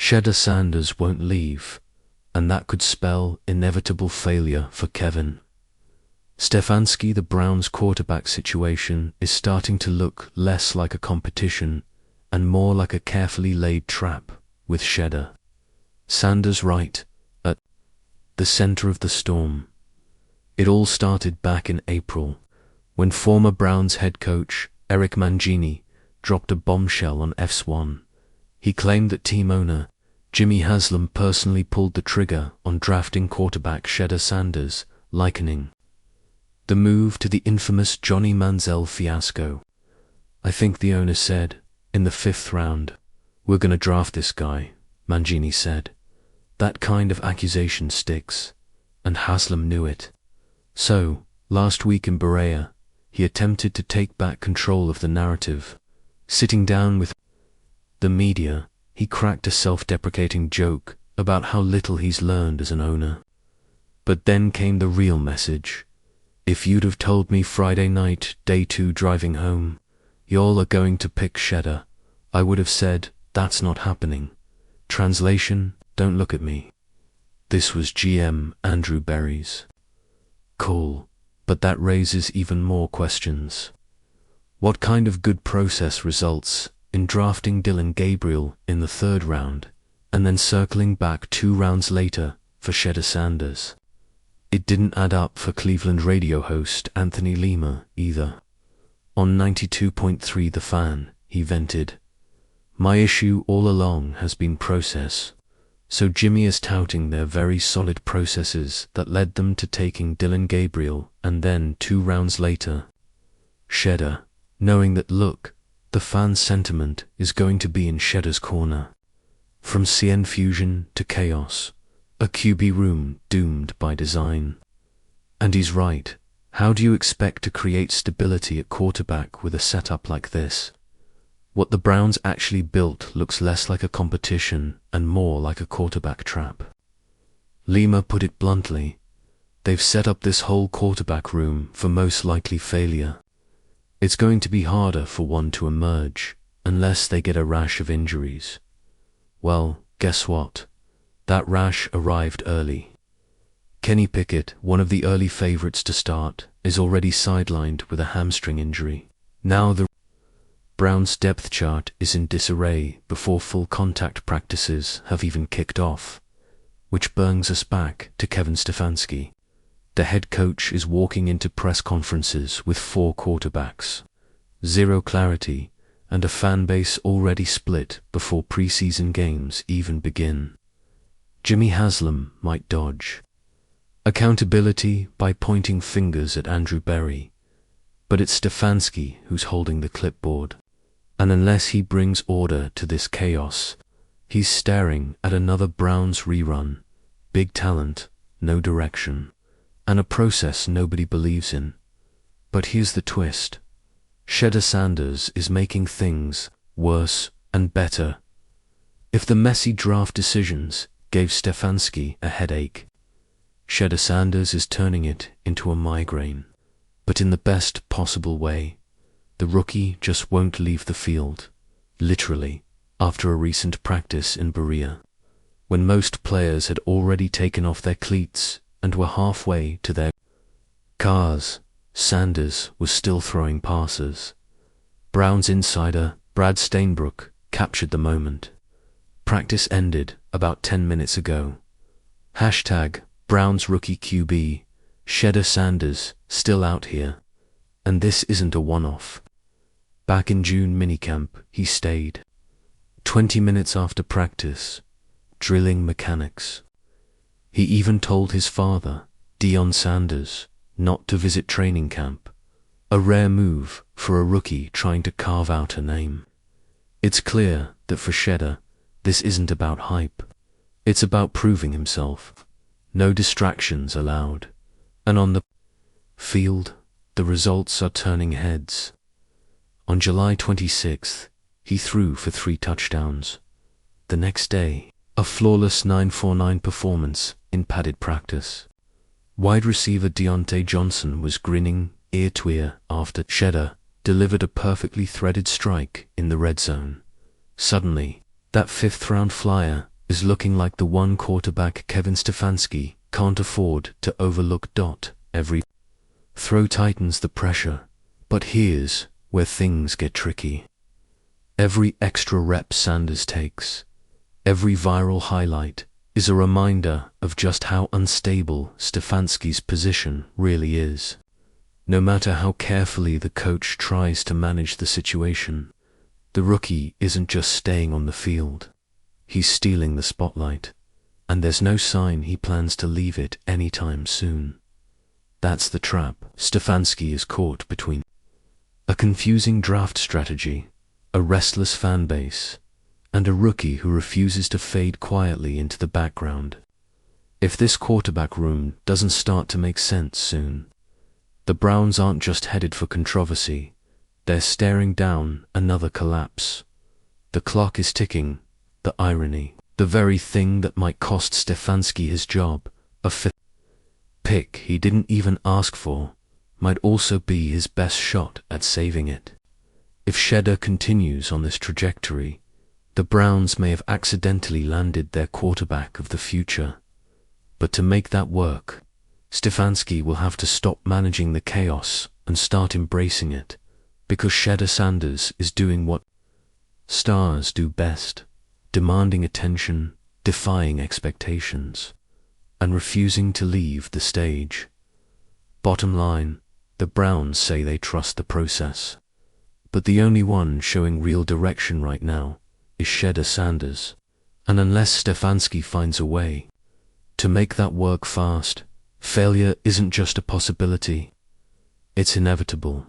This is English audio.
Shedeur Sanders won't leave, and that could spell inevitable failure for Kevin. Stefanski, the Browns' quarterback situation, is starting to look less like a competition and more like a carefully laid trap, with Shedeur Sanders right at the center of the storm. It all started back in April, when former Browns head coach Eric Mangini dropped a bombshell on F1. He claimed that team owner Jimmy Haslam personally pulled the trigger on drafting quarterback Shedeur Sanders, likening the move to the infamous Johnny Manziel fiasco. "I think the owner said, in the 5th round, we're gonna draft this guy," Mangini said. "That kind of accusation sticks, and Haslam knew it." So, last week in Berea, he attempted to take back control of the narrative. Sitting down with the media, he cracked a self-deprecating joke about how little he's learned as an owner. But then came the real message. "If you'd have told me Friday night, day 2 driving home, y'all are going to pick Shedeur, I would have said, that's not happening. Translation, don't look at me." This was GM Andrew Berry's call, but that raises even more questions. What kind of good process results in drafting Dillon Gabriel in the 3rd round, and then circling back 2 rounds later for Shedeur Sanders? It didn't add up for Cleveland radio host Anthony Lima either. On 92.3 The Fan, he vented, "My issue all along has been process. So Jimmy is touting their very solid processes that led them to taking Dillon Gabriel and then 2 rounds later Shedeur, knowing that look, the fan sentiment is going to be in Shedeur's corner. From CN fusion to chaos, a QB room doomed by design." And he's right. How do you expect to create stability at quarterback with a setup like this? What the Browns actually built looks less like a competition and more like a quarterback trap. Lima put it bluntly. They've set up this whole quarterback room for most likely failure. It's going to be harder for one to emerge, unless they get a rash of injuries. Well, guess what? That rash arrived early. Kenny Pickett, one of the early favorites to start, is already sidelined with a hamstring injury. Now the Browns' depth chart is in disarray before full contact practices have even kicked off, which brings us back to Kevin Stefanski. The head coach is walking into press conferences with 4 quarterbacks, 0 clarity, and a fan base already split before preseason games even begin. Jimmy Haslam might dodge accountability by pointing fingers at Andrew Berry, but it's Stefansky who's holding the clipboard. And unless he brings order to this chaos, he's staring at another Browns rerun. Big talent, no direction, and a process nobody believes in. But here's the twist. Shedeur Sanders is making things worse and better. If the messy draft decisions gave Stefansky a headache, Shedeur Sanders is turning it into a migraine, but in the best possible way. The rookie just won't leave the field, literally, after a recent practice in Berea, when most players had already taken off their cleats and were halfway to their cars. Sanders was still throwing passes. Browns insider Brad Stainbrook captured the moment. Practice ended about 10 minutes ago. Hashtag Browns rookie QB, Shedeur Sanders, still out here. And this isn't a one-off. Back in June minicamp, he stayed 20 minutes after practice, drilling mechanics. He even told his father, Deion Sanders, not to visit training camp, a rare move for a rookie trying to carve out a name. It's clear that for Shedeur, this isn't about hype. It's about proving himself. No distractions allowed. And on the field, the results are turning heads. On July 26th, he threw for 3 touchdowns. The next day, a flawless 9-for-9 performance in padded practice. Wide receiver Deontay Johnson was grinning ear to ear after Shedeur delivered a perfectly threaded strike in the red zone. Suddenly, that 5th-round flyer is looking like the one quarterback Kevin Stefanski can't afford to overlook. Every throw tightens the pressure, but here's where things get tricky. Every extra rep Sanders takes, every viral highlight, is a reminder of just how unstable Stefanski's position really is. No matter how carefully the coach tries to manage the situation, the rookie isn't just staying on the field. He's stealing the spotlight, and there's no sign he plans to leave it anytime soon. That's the trap Stefansky is caught between: a confusing draft strategy, a restless fan base, and a rookie who refuses to fade quietly into the background. If this quarterback room doesn't start to make sense soon, the Browns aren't just headed for controversy, they're staring down another collapse. The clock is ticking, the irony, the very thing that might cost Stefansky his job, a fifth pick he didn't even ask for, might also be his best shot at saving it. If Shedeur continues on this trajectory, the Browns may have accidentally landed their quarterback of the future. But to make that work, Stefansky will have to stop managing the chaos and start embracing it, because Shedeur Sanders is doing what stars do best: demanding attention, defying expectations, and refusing to leave the stage. Bottom line, the Browns say they trust the process, but the only one showing real direction right now is Shedeur Sanders, and unless Stefansky finds a way to make that work fast, failure isn't just a possibility, it's inevitable.